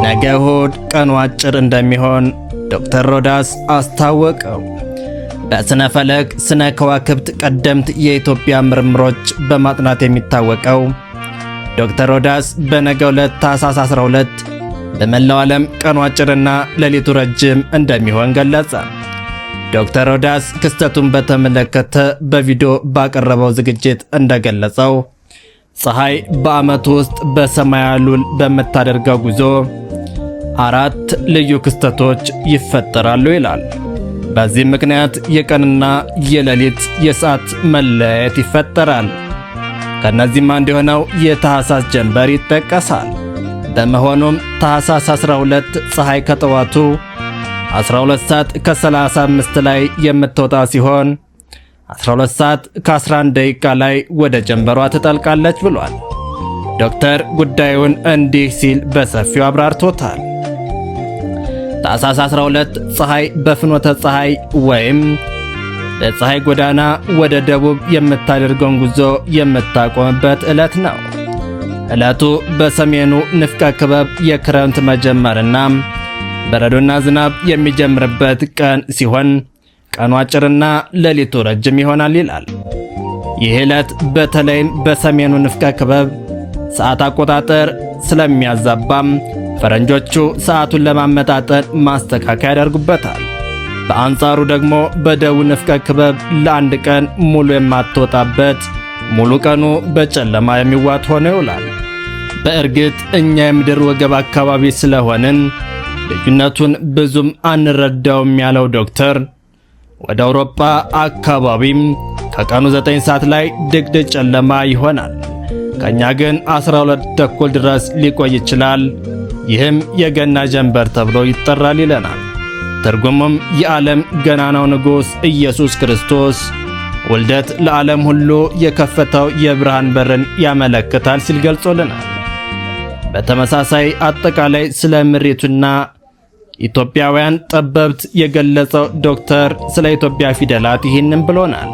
ነገ እሁድ ቀኑ አጭር እንደሚሆን ዶክተር ሮዳስ አስታወቀው። በስነ ፈለክ ስነ ከዋክብት ቀደምት የኢትዮጵያ ምርምሮች በማጥናት የሚታወቀው ዶክተር ሮዳስ በነገው ዕለት ታኅሳስ 12 በመላው ዓለም ቀኑ አጭርና ሌሊቱ ረጅም እንደሚሆን ገለጸ። ዶክተር ሮዳስ ክስተቱን በተመለከተ በቪዲዮ ባቀረበው ዝግጅት እንደገለጸው ፀሐይ በዓመቱ ውስጥ በሰማያዊ ሉል በምታደርገው ጉዞ 4 ልዩ ክስተቶች ይፈጠራሉ ይላል። በዚህ ምክንያት የቀንና የሌሊት የሰዓት መለያየት ይፈጠራል። ከነዚህም አንዱ የሆነው የታኅሳስ ጀንበር ይጠቀሳል። በመሆኑም ታኅሳስ 12 ፀሐይ ከጠዋቱ 12 ሰዓት ከ35 ላይ የምትወጣ ሲሆን 12 ሰዓት ከ11 ደቂቃ ላይ ወደ ጀንበሯ ትጠልቃለች ብሏል። ዶክተር ጉዳዩን እንዲህ ሲል በሰፊው አብራርቶታል። ታኅሳስ 12 ፀሐይ በፍኖተ ፀሐይ ወይም በፀሐይ ጎዳና ወደ ደቡብ የምታደርገውን ጉዞ የምታቆምበት ዕለት ነው። ዕለቱ በሰሜኑ ንፍቀ ክበብ የክረምት መጀመርና በረዶና ዝናብ የሚጀምርበት ቀን ሲሆን ቀኑ አጭርና ሌሊቱ ረጅም ይሆናል ይላል። ይህ ዕለት በተለይም በሰሜኑ ንፍቀ ክበብ ሰዓት አቆጣጠር ስለሚያዛባም ፈረንጆቹ ሰዓቱን ለማመጣጠን ማስተካከያ ያደርጉበታል። በአንጻሩ ደግሞ በደቡብ ንፍቀ ክበብ ለአንድ ቀን ሙሉ የማትወጣበት ሙሉ ቀኑ በጨለማ የሚዋጥ ሆኖ ይውላል። በእርግጥ እኛ የምድር ወገብ አካባቢ ስለሆንን ልዩነቱን ብዙም አንረዳውም ያለው ዶክተር ወደ አውሮፓ አካባቢም ከቀኑ 9 ሰዓት ላይ ድቅድቅ ጨለማ ይሆናል። ከኛ ግን 12 ተኩል ድረስ ሊቆይ ይችላል። ይህም የገና ጀንበር ተብሎ ይጠራል ይለናል። ትርጉሙም የዓለም ገናናው ንጉሥ ኢየሱስ ክርስቶስ ውልደት ለዓለም ሁሉ የከፈተው የብርሃን በርን ያመለክታል ሲል ገልጾልናል። በተመሳሳይ አጠቃላይ ስለ ምሪቱና ኢትዮጵያውያን ጠበብት የገለጸው ዶክተር ስለ ኢትዮጵያ ፊደላት ይህንን ብሎናል።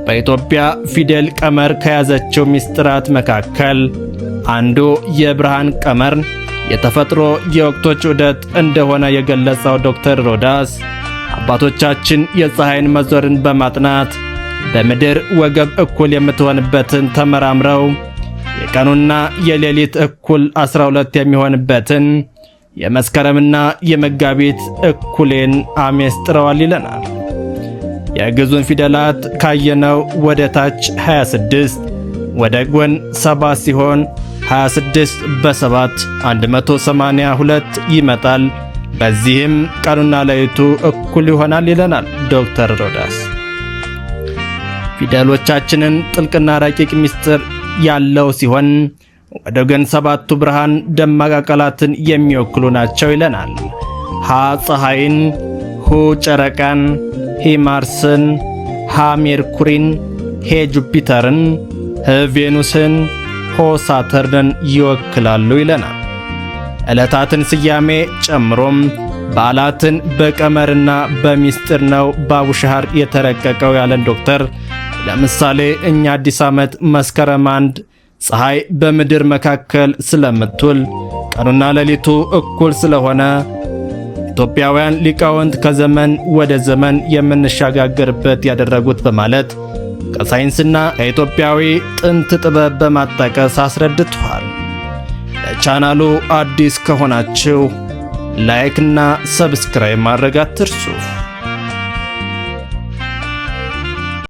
በኢትዮጵያ ፊደል ቀመር ከያዘችው ምስጢራት መካከል አንዱ የብርሃን ቀመር የተፈጥሮ የወቅቶች ዑደት እንደሆነ የገለጸው ዶክተር ሮዳስ አባቶቻችን የፀሐይን መዞርን በማጥናት በምድር ወገብ እኩል የምትሆንበትን ተመራምረው የቀኑና የሌሊት እኩል 12 የሚሆንበትን የመስከረምና የመጋቢት እኩሌን አሜስጥረዋል ይለናል። የግዕዙን ፊደላት ካየነው ወደ ታች 26 ወደ ጎን 7 ሲሆን 26 በ7 182 ይመጣል። በዚህም ቀኑና ሌሊቱ እኩል ይሆናል ይለናል ዶክተር ሮዳስ። ፊደሎቻችንን ጥልቅና ረቂቅ ምስጢር ያለው ሲሆን ወደ ጎን 7ቱ ብርሃን ደማቅ አካላትን የሚወክሉ ናቸው ይለናል። ሀ ፀሐይን፣ ሁ ጨረቃን፣ ሂ ማርስን፣ ሃ ሜርኩሪን፣ ሄ ጁፒተርን፣ ህ ቬኑስን፣ ሆ ሳተርንን ይወክላሉ ይለናል። ዕለታትን ስያሜ ጨምሮም በዓላትን በቀመርና በሚስጥር ነው በአቡሻህር የተረቀቀው ያለን ዶክተር ለምሳሌ እኛ አዲስ ዓመት መስከረም 1 ፀሐይ በምድር መካከል ስለምትውል ቀኑና ሌሊቱ እኩል ስለሆነ ኢትዮጵያውያን ሊቃውንት ከዘመን ወደ ዘመን የምንሻጋገርበት ያደረጉት በማለት ከሳይንስና ከኢትዮጵያዊ ጥንት ጥበብ በማጣቀስ አስረድቷል። ለቻናሉ አዲስ ከሆናችሁ ላይክ እና ሰብስክራይብ ማድረግ አትርሱ።